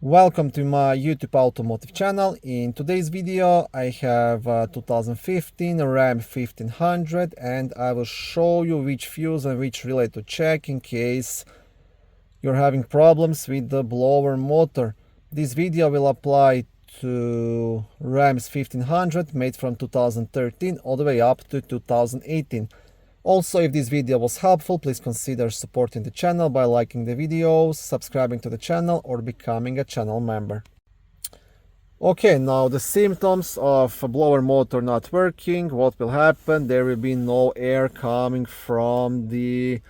Welcome to my YouTube automotive channel. In today's video I have 2015 Ram 1500 and I will show you which fuse and which relay to check in case you're having problems with the blower motor. This video will apply to Rams 1500 made from 2013 all the way up to 2018. Also, if this video was helpful, please consider supporting the channel by liking the videos, subscribing to the channel, or becoming a channel member. Okay, now the symptoms of a blower motor not working. What will happen? There will be no air coming from the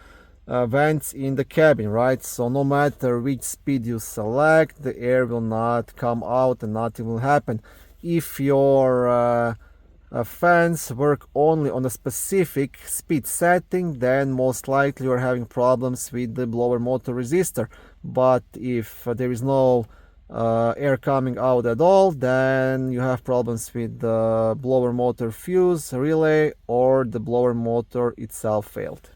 vents in the cabin, right? So no matter which speed you select, the air will not come out and nothing will happen. If your fans work only on a specific speed setting, then most likely you're having problems with the blower motor resistor. But if there is no air coming out at all, then you have problems with the blower motor fuse, relay, or the blower motor itself failed.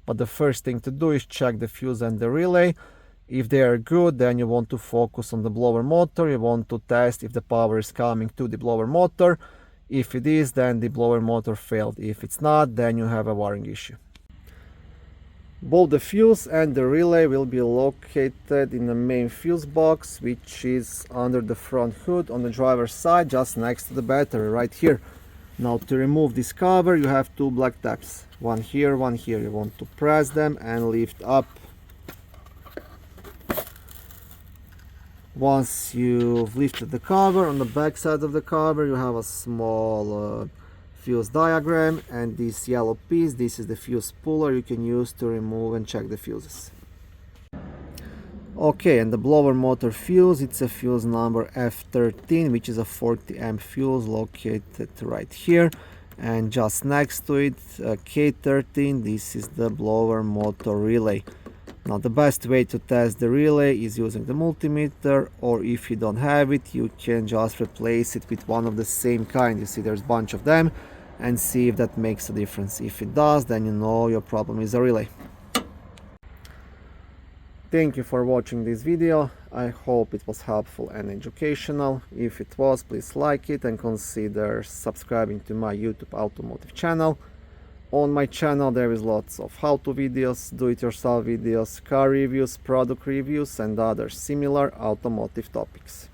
But the first thing to do is check the fuse and the relay. If they are good, then you want to focus on the blower motor. You want to test if the power is coming to the blower motor. If it is, then the blower motor failed. If it's not, then you have a wiring issue. Both the fuse and the relay will be located in the main fuse box, which is under the front hood on the driver's side, just next to the battery, right here. Now to remove this cover, you have two black tabs. One here, one here. You want to press them and lift up. Once you've lifted the cover, on the back side of the cover you have a small fuse diagram, and this yellow piece, this is the fuse puller you can use to remove and check the fuses. Okay, and the blower motor fuse, it's a fuse number F13, which is a 40 amp fuse located right here, and just next to it K13, this is the blower motor relay. Now the best way to test the relay is using the multimeter, or if you don't have it, you can just replace it with one of the same kind. You see there's a bunch of them, and see if that makes a difference. If it does, then you know your problem is a relay. Thank you for watching this video. I hope it was helpful and educational. If it was, please like it and consider subscribing to my YouTube automotive channel. On my channel there is lots of how-to videos, do-it-yourself videos, car reviews, product reviews, and other similar automotive topics.